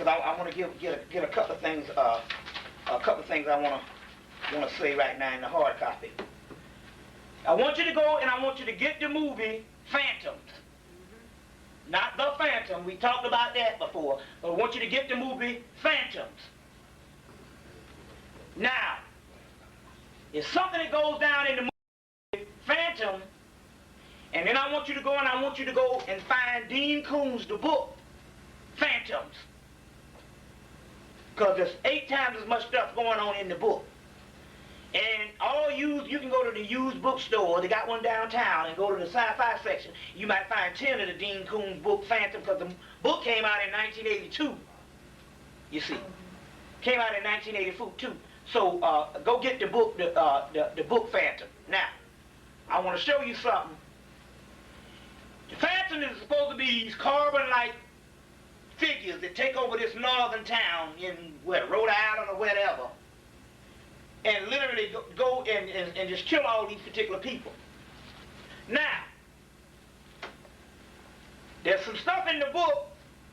because I want to get a couple of things I want to say right now in the hard copy. I want you to go and I want you to get the movie Phantoms. Not The Phantom, we talked about that before, but I want you to get the movie Phantoms. Now, it's something that goes down in the movie Phantom, and then I want you to go and find Dean Koontz, the book, Phantoms. Because there's 8 times as much stuff going on in the book. And all used, you can go to the used bookstore, they got one downtown, and go to the sci-fi section. You might find 10 of the Dean Koontz book, Phantom, because the book came out in 1982, you see. Came out in 1982. So go get the book, the book Phantom. Now, I want to show you something. The Phantom is supposed to be these carbon-like figures that take over this northern town in, what, Rhode Island or whatever, and literally go and just kill all these particular people. Now, there's some stuff in the book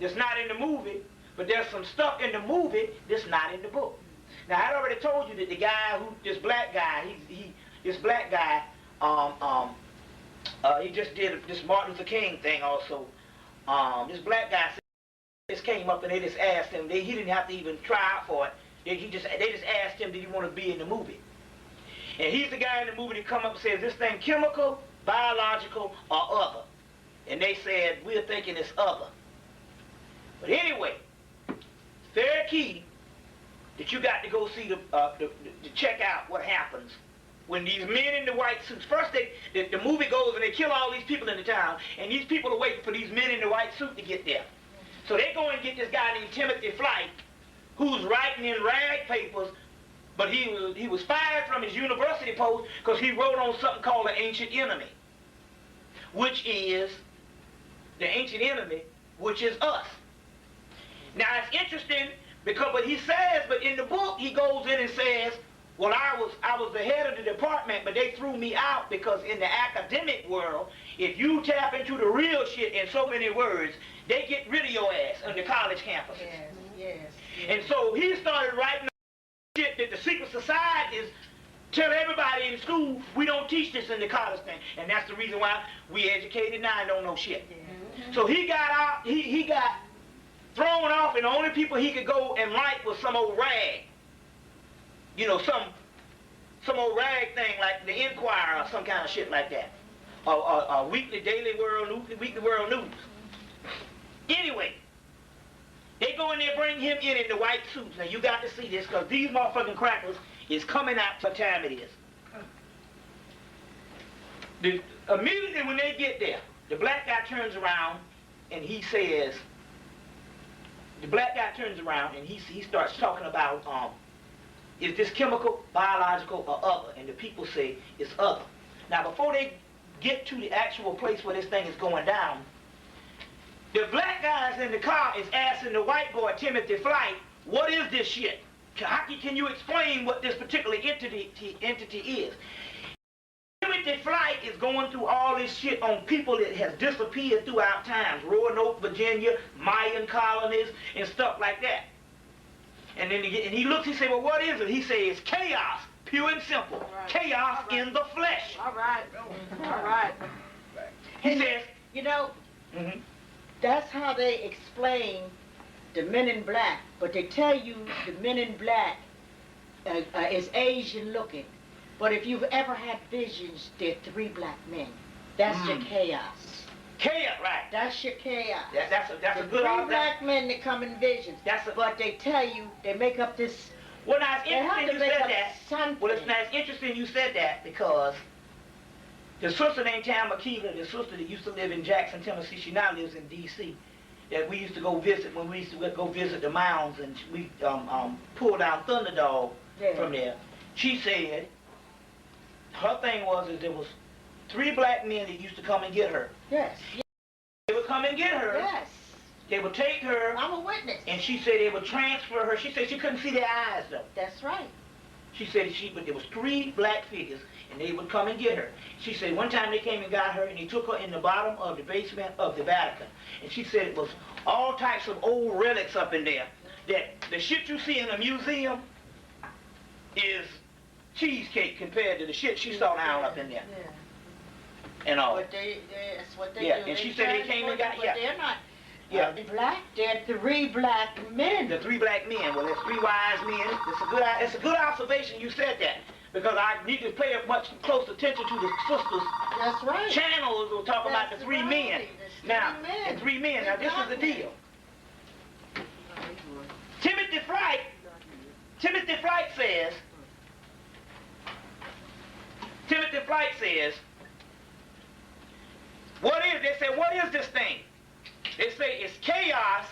that's not in the movie, but there's some stuff in the movie that's not in the book. Now, I'd already told you that the guy this black guy, he just did this Martin Luther King thing also. This black guy just came up and they just asked him, he didn't have to even try out for it. They just asked him, did he want to be in the movie? And he's the guy in the movie that come up and says, this thing chemical, biological, or other? And they said, we're thinking it's other. But anyway, it's very key that you got to go see to check out what happens when these men in the white suits, first the movie goes and they kill all these people in the town, and these people are waiting for these men in the white suit to get there. So they go and get this guy named Timothy Flight, who's writing in rag papers, but he was fired from his university post because he wrote on something called the ancient enemy, which is the ancient enemy, which is us. Now it's interesting because what he says, but in the book he goes in and says, well, I was the head of the department, but they threw me out because in the academic world, if you tap into the real shit in so many words, they get rid of your ass on the college campuses. Yes, yes. And so he started writing shit that the secret societies tell everybody in school, we don't teach this in the college thing. And that's the reason why we educated now and don't know shit. Yeah. So he got out, he got thrown off, and the only people he could go and write was some old rag. You know, some old rag thing like the Inquirer or some kind of shit like that. Or weekly world news. Anyway, they go in there, bring him in the white suits. Now you got to see this because these motherfucking crackers is coming out what time it is. Immediately when they get there, the black guy turns around and he says, he starts talking about, is this chemical, biological, or other? And the people say it's other. Now before they get to the actual place where this thing is going down, the black guys in the car is asking the white boy, Timothy Flight, what is this shit? Can you explain what this particular entity is? Timothy Flight is going through all this shit on people that has disappeared throughout times, Roanoke, Virginia, Mayan colonies, and stuff like that. And then he looks, he says, well, what is it? He says, chaos, pure and simple. Right. Chaos in the flesh. All right. All right. He says, you know, that's how they explain the men in black. But they tell you the men in black is Asian looking. But if you've ever had visions, they're 3 black men. That's your chaos. Chaos, right. That's your chaos. That's a good 3 black men that come in visions. But they tell you, they make up this... Well, now it's interesting you said that. Something. Well, it's interesting you said that because the sister named Tam McKeever, the sister that used to live in Jackson, Tennessee, she now lives in D.C., that we used to go visit when we used to go visit the mounds, and we pulled down Thunderdog from there. She said her thing was there was 3 black men that used to come and get her. Yes. They would come and get her. Yes. They would take her. I'm a witness. And she said they would transfer her. She said she couldn't see their eyes though. That's right. She said there was 3 black figures, and they would come and get her. She said one time they came and got her, and they took her in the bottom of the basement of the Vatican. And she said it was all types of old relics up in there. That the shit you see in a museum is cheesecake compared to the shit she saw down up in there. Yeah. And all. But that's what they do. And she said they came and got, but they're not Yeah. black. They're 3 black men. The 3 black men. Well, there's 3 wise men. It's a good observation you said that, because I need to pay much close attention to the sisters' That's right. channels will talk about the 3 men. Now, the 3 men. Now, this is the deal. Timothy Flight says, they say, what is this thing? They say it's chaos.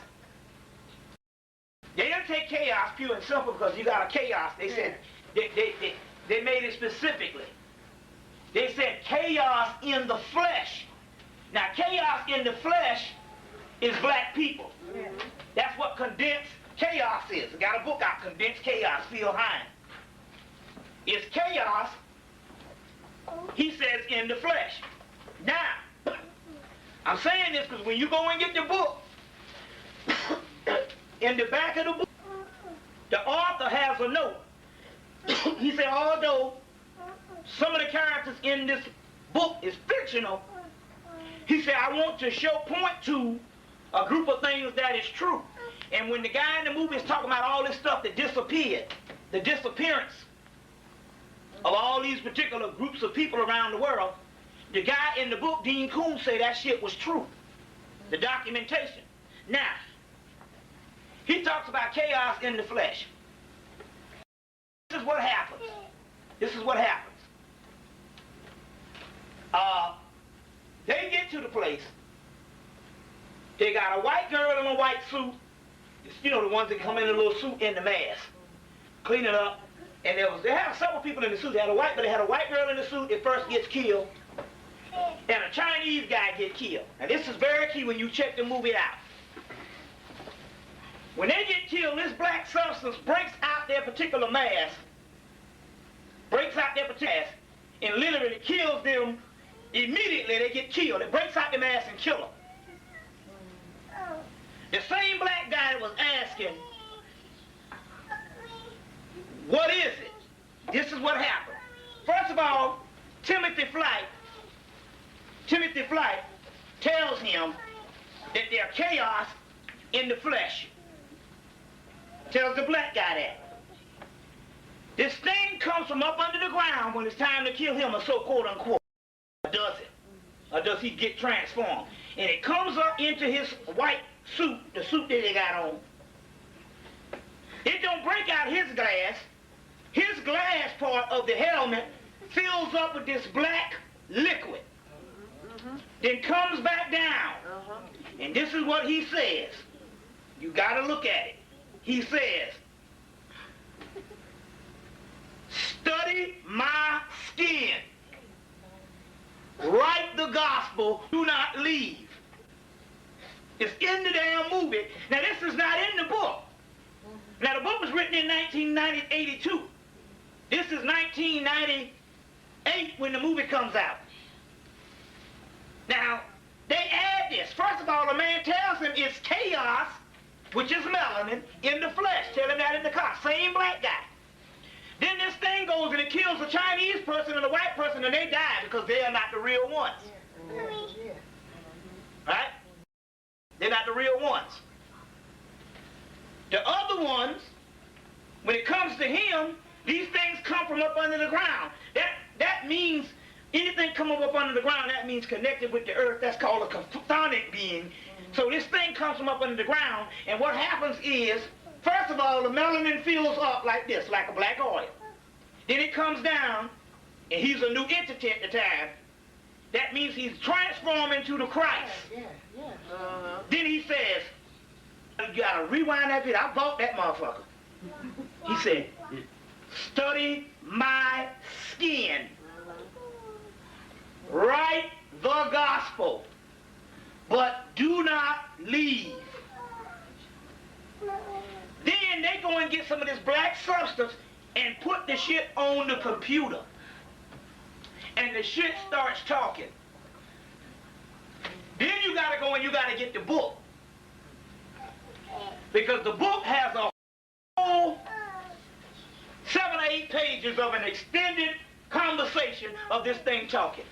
They didn't take chaos pure and simple because you got a chaos. They said, they made it specifically. They said chaos in the flesh. Now, chaos in the flesh is black people. Yeah. That's what condensed chaos is. I got a book out, Condensed Chaos, Phil Hine. It's chaos, he says, in the flesh. Now, I'm saying this because when you go and get the book, in the back of the book, the author has a note. He said, although some of the characters in this book is fictional, he said, I want to point to a group of things that is true. And when the guy in the movie is talking about all this stuff that disappeared, the disappearance of all these particular groups of people around the world, the guy in the book, Dean Coon, say that shit was true. The documentation. Now, he talks about chaos in the flesh. This is what happens. This is what happens. They get to the place. They got a white girl in a white suit. You know, the ones that come in a little suit and the mask. Clean it up. And they had several people in the suit. They had a white girl in the suit that first gets killed. And a Chinese guy gets killed. And this is very key when you check the movie out. When they get killed, this black substance breaks out their particular mask. And literally kills them immediately. They get killed. It breaks out the mask and kill them. The same black guy that was asking, what is it? This is what happened. First of all, Timothy Flight tells him that there's chaos in the flesh. Tells the black guy that. This thing comes from up under the ground when it's time to kill him, or so quote unquote. Or does it? Or does he get transformed? And it comes up into his white suit, the suit that he got on. It don't break out his glass. His glass part of the helmet fills up with this black liquid. Then comes back down. And this is what he says. You gotta look at it. He says, study my skin. Write the gospel, do not leave. It's in the damn movie. Now this is not in the book. Now the book was written in 1982. This is 1998 when the movie comes out. Now, they add this. First of all, the man tells him it's chaos, which is melanin, in the flesh. Tell him that in the car. Same black guy. Then this thing goes and it kills a Chinese person and a white person, and they die because they are not the real ones. Right? They're not the real ones. The other ones, when it comes to him, these things come from up under the ground. That means anything coming up under the ground, that means connected with the earth. That's called a chthonic being. So this thing comes from up under the ground, and what happens is, first of all, the melanin fills up like this, like a black oil. Then it comes down, and he's a new entity at the time. That means he's transformed into the Christ. Then he says, you gotta rewind that bit. I bought that motherfucker. He said, study my skin. Write the gospel, but do not leave. Then they go and get some of this black substance and put the shit on the computer. And the shit starts talking. Then you gotta go and you gotta get the book. Because the book has a whole 7 or 8 pages of an extended conversation of this thing talking.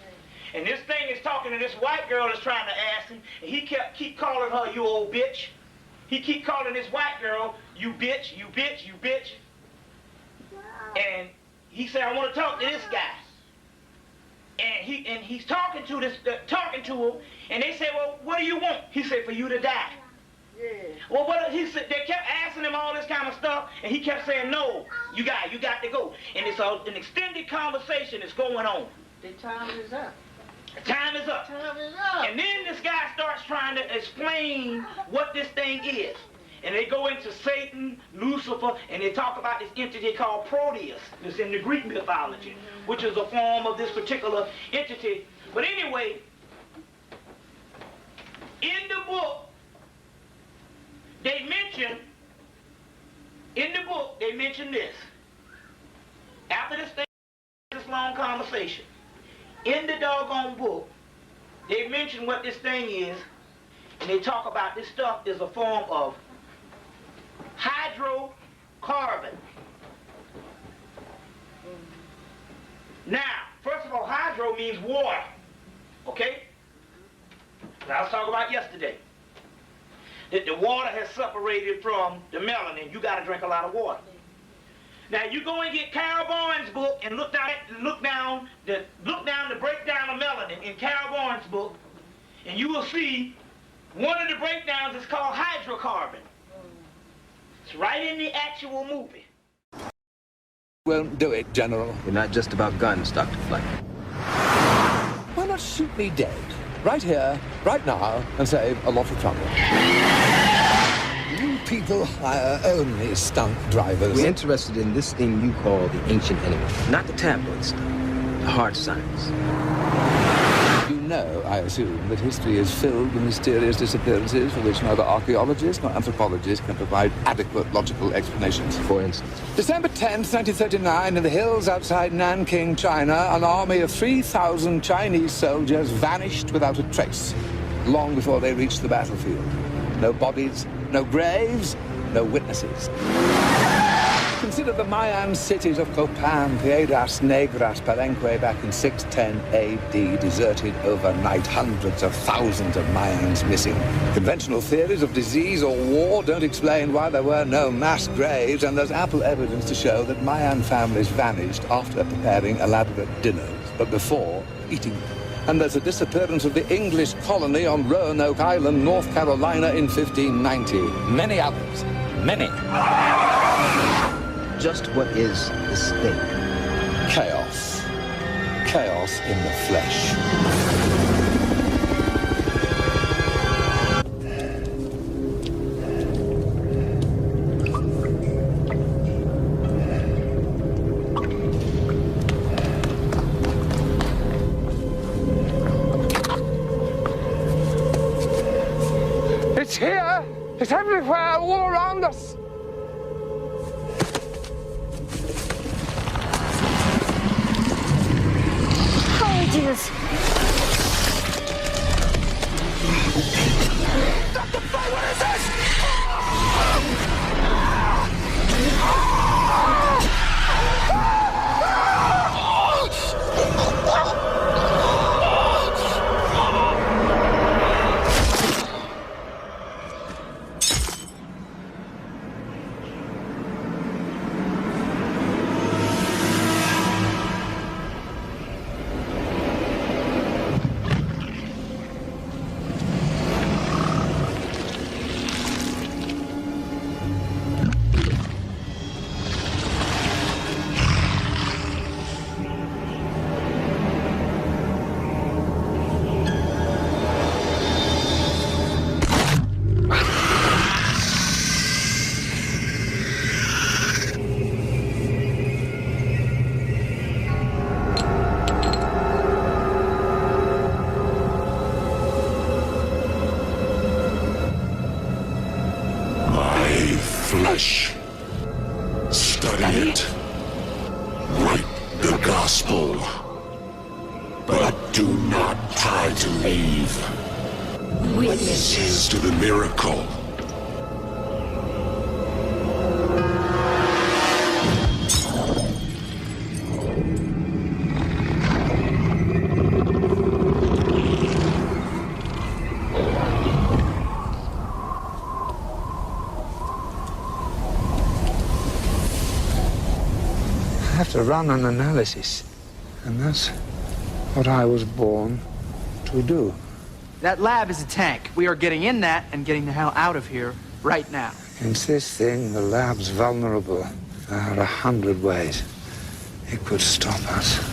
And this thing is talking to this white girl that's trying to ask him, and he keep calling her, you old bitch. He keep calling this white girl, you bitch, you bitch, you bitch. And he said, I want to talk to this guy. And he's talking to him, and they said, well, what do you want? He said, for you to die. Yeah. Well, he said, they kept asking him all this kind of stuff, and he kept saying, no, you got to go. And it's an extended conversation that's going on. The time is up. Time is up. Time is up. And then this guy starts trying to explain what this thing is. And they go into Satan, Lucifer, and they talk about this entity called Proteus. It's in the Greek mythology, which is a form of this particular entity. But anyway, in the book, they mention this. After this long conversation, in the doggone book, they mention what this thing is, and they talk about this stuff is a form of hydrocarbon. Now, first of all, hydro means water, okay? That I was talking about yesterday. That the water has separated from the melanin. You got to drink a lot of water. Now you go and get Carol Barnes' book and look down the breakdown of melanin in Carol Barnes' book, and you will see one of the breakdowns is called hydrocarbon. It's right in the actual movie. Won't do it, General. You're not just about guns, Dr. Fleck. Why not shoot me dead? Right here, right now, and save a lot of trouble. You people hire only stunt drivers. We're interested in this thing you call the ancient enemy. Not the tabloid stuff. The hard science. You know, I assume, that history is filled with mysterious disappearances for which neither archaeologists nor anthropologists can provide adequate logical explanations. For instance? December 10th, 1939, in the hills outside Nanking, China, an army of 3,000 Chinese soldiers vanished without a trace, long before they reached the battlefield. No bodies, no graves, no witnesses. Consider the Mayan cities of Copan, Piedras Negras, Palenque back in 610 AD, deserted overnight, hundreds of thousands of Mayans missing. Conventional theories of disease or war don't explain why there were no mass graves, and there's ample evidence to show that Mayan families vanished after preparing elaborate dinners, but before eating them. And there's a disappearance of the English colony on Roanoke Island, North Carolina in 1590. Many others. Many. Just what is this thing? Chaos. Chaos in the flesh. It's here! It's everywhere, all around us! Jesus. Dr. Fry, what is this? Flesh. Study it. celebrate the gospel, but do not try to leave. Witnesses to the miracle. I have to run an analysis, and that's what I was born to do. That lab is a tank. We are getting in that and getting the hell out of here right now. Against this thing, the lab's vulnerable. There are 100 ways it could stop us.